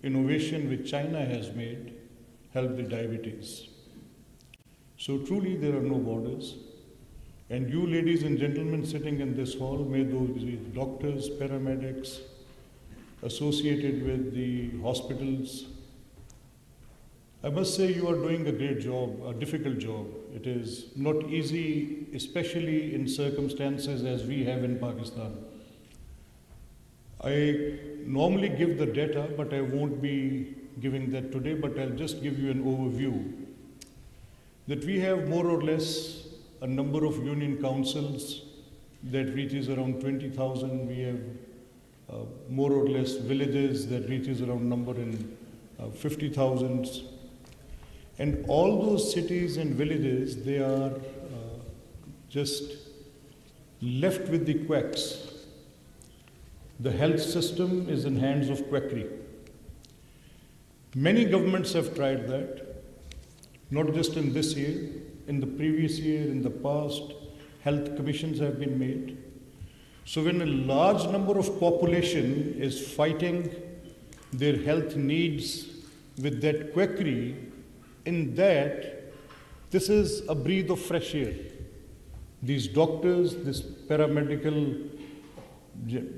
innovation which China has made help the diabetes. So truly there are no borders. And you ladies and gentlemen sitting in this hall, may those be doctors, paramedics, associated with the hospitals, I must say you are doing a great job, a difficult job. It is not easy, especially in circumstances as we have in Pakistan. I normally give the data, but I won't be giving that today, but I'll just give you an overview. That we have more or less a number of union councils that reaches around 20,000. We have more or less villages that reaches around number in 50,000. And all those cities and villages, they are just left with the quacks. The health system is in hands of quackery. Many governments have tried that, not just in this year, in the previous year, in the past, health commissions have been made. So when a large number of population is fighting their health needs with that quackery, in that, this is a breath of fresh air. These doctors, this paramedical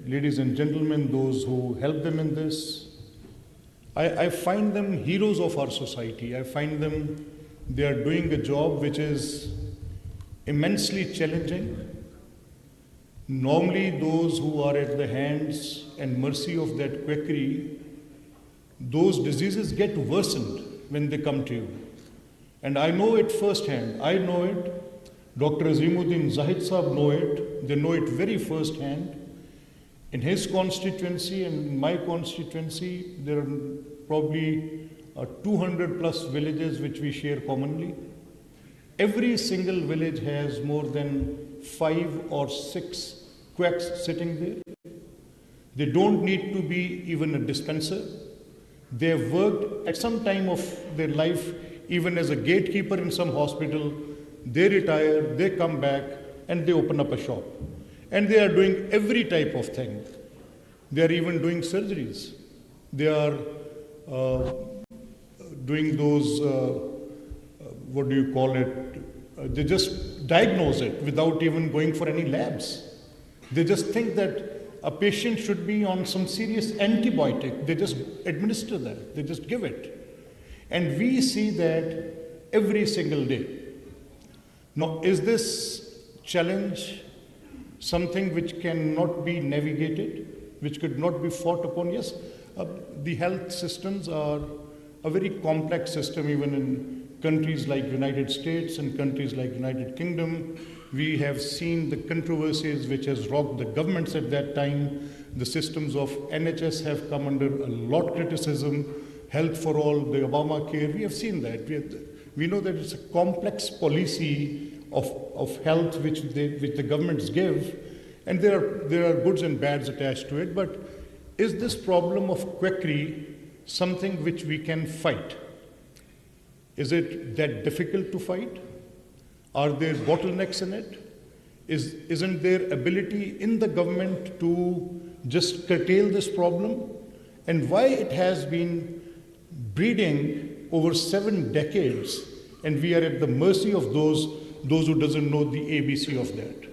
ladies and gentlemen, those who help them in this, I find them heroes of our society. I find them, they are doing a job which is immensely challenging. Normally those who are at the hands and mercy of that quackery, those diseases get worsened when they come to you. And I know it firsthand. I know it. Dr. Azimuddin Zahid Saab know it. They know it very firsthand. In his constituency and in my constituency, there are probably 200 plus villages which we share commonly. Every single village has more than 5 or 6 quacks sitting there. They don't need to be even a dispenser. They have worked at some time of their life even as a gatekeeper in some hospital. They retire, they come back, and they open up a shop. And they are doing every type of thing. They are even doing surgeries. They are doing those, what do you call it? They just diagnose it without even going for any labs. They just think that a patient should be on some serious antibiotic. They just administer that. They just give it. And we see that every single day. Now, is this challenge something which cannot be navigated, which could not be fought upon? Yes, the health systems are a very complex system, even in countries like United States and countries like United Kingdom. We have seen the controversies which has rocked the governments at that time. The systems of NHS have come under a lot of criticism. Health for all, the Obamacare, we have seen that. We know that it's a complex policy of health which the governments give, and there are goods and bads attached to it. But is this problem of quackery something which we can fight? Is it that difficult to fight? Are there bottlenecks in it? Isn't there ability in the government to just curtail this problem? And why it has been breeding over 7 decades, and we are at the mercy of those who doesn't know the ABC of that.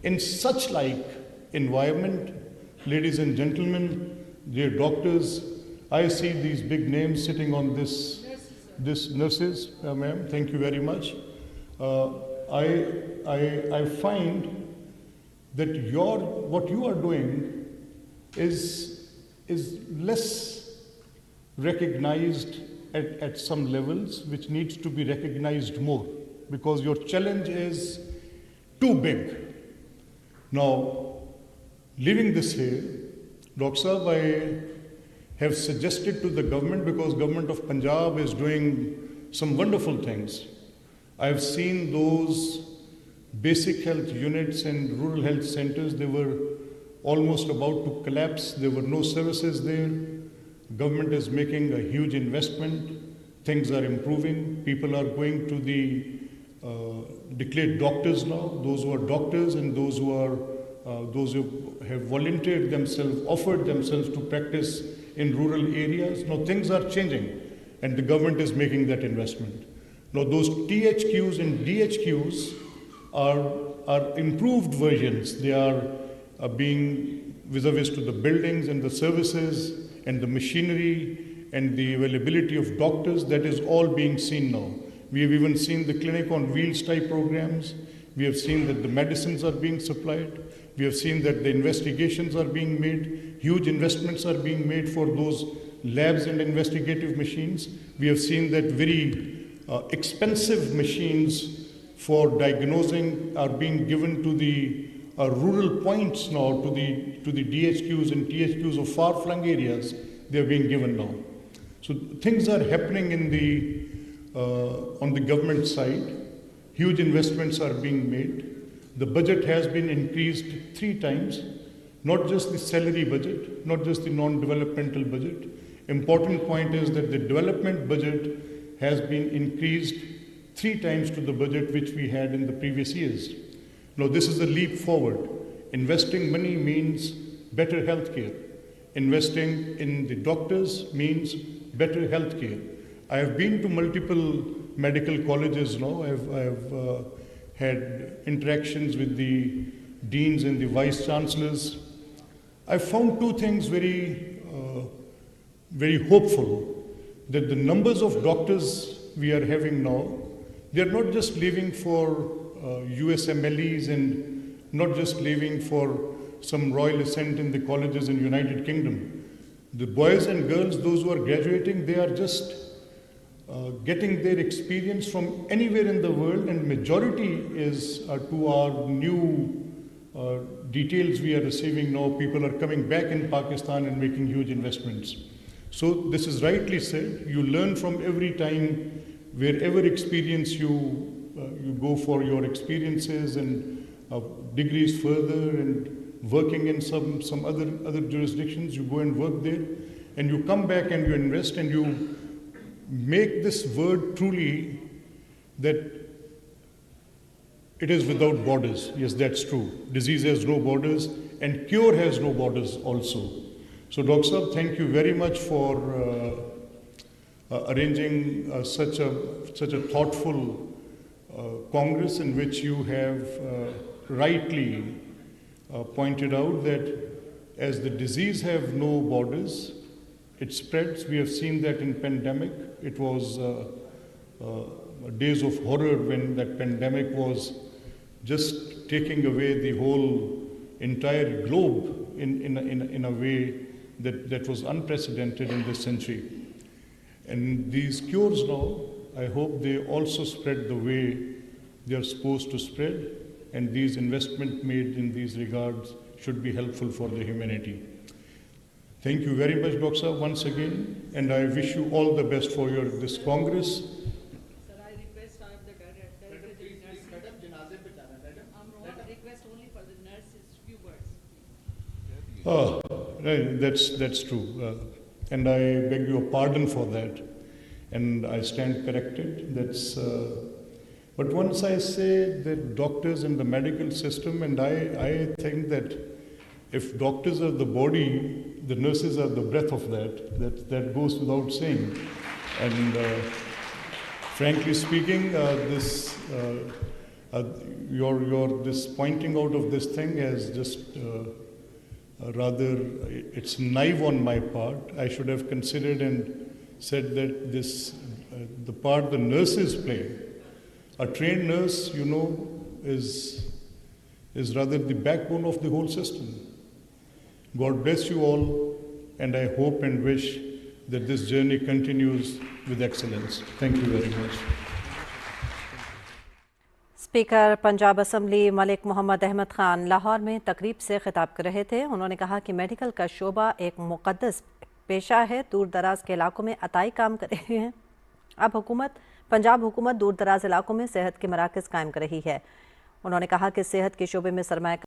In such like environment, ladies and gentlemen, dear doctors, I see these big names sitting on this nurses, ma'am, thank you very much. I find that what you are doing is less recognized at some levels, which needs to be recognized more, because your challenge is too big. Now, leaving this here, Dr. Saab, I have suggested to the government, because government of Punjab is doing some wonderful things. I've seen those basic health units and rural health centers, they were almost about to collapse. There were no services there. Government is making a huge investment. Things are improving. People are going to the declared doctors now, those who are doctors and those who have volunteered themselves, offered themselves to practice in rural areas. Now things are changing and the government is making that investment. Now those THQs and DHQs are improved versions. They are being vis-a-vis to the buildings and the services and the machinery and the availability of doctors. That is all being seen now. We have even seen the clinic on wheels type programs. We have seen that the medicines are being supplied. We have seen that the investigations are being made. Huge investments are being made for those labs and investigative machines. We have seen that very expensive machines for diagnosing are being given to the rural points now, to the DHQs and THQs of far-flung areas. They are being given now. So things are happening in the on the government side. Huge investments are being made. The budget has been increased 3 times, not just the salary budget, not just the non-developmental budget. Important point is that the development budget has been increased 3 times to the budget which we had in the previous years. Now this is a leap forward. Investing money means better healthcare. Investing in the doctors means better healthcare. I have been to multiple medical colleges now. I have had interactions with the deans and the vice chancellors. I found 2 things very hopeful, that the numbers of doctors we are having now, they are not just leaving for USMLEs and not just leaving for some royal ascent in the colleges in United Kingdom. The boys and girls, those who are graduating, they are just getting their experience from anywhere in the world, and majority is to our new details we are receiving now. People are coming back in Pakistan and making huge investments. So this is rightly said. You learn from every time, wherever experience you go for your experiences and degrees further, and working in some other jurisdictions, you go and work there, and you come back and you invest and you make this word truly that it is without borders. Yes, that's true. Disease has no borders and cure has no borders also. So Dr. Saab, thank you very much for arranging such a thoughtful Congress, in which you have rightly pointed out that as the disease have no borders, it spreads. We have seen that in pandemic. It was days of horror when that pandemic was just taking away the whole entire globe in a way that was unprecedented in this century. And these cures now, I hope they also spread the way they are supposed to spread, and these investments made in these regards should be helpful for the humanity. Thank you very much, Dr. Saab, once again, and I wish you all the best for this Congress. Sir, I request the request only for the nurses, few words. Right, that's true, and I beg your pardon for that, and I stand corrected. But once I say that doctors in the medical system, and I think that if doctors are the body, the nurses are the breath of that goes without saying. And frankly speaking, this pointing out of this thing has just rather, it's naive on my part. I should have considered and said that the part the nurses play. A trained nurse, is rather the backbone of the whole system. God bless you all, and I hope and wish that this journey continues with excellence. Thank you very much. Speaker Punjab assembly Malik Mohammad Ahmad Khan Lahore में तकरीब से खिताब कर रहे थे। उन्होंने कहा कि मेडिकल का शोबा एक मुक़द्दस पेशा है, दूर दराज के इलाकों में अताई काम कर रहे हैं। अब पंजाब हुकूमत दूर दराज इलाकों में सेहत के मराकज़ कायम कर रही है। उन्होंने कहा कि सेहत के शोबे में सरमाया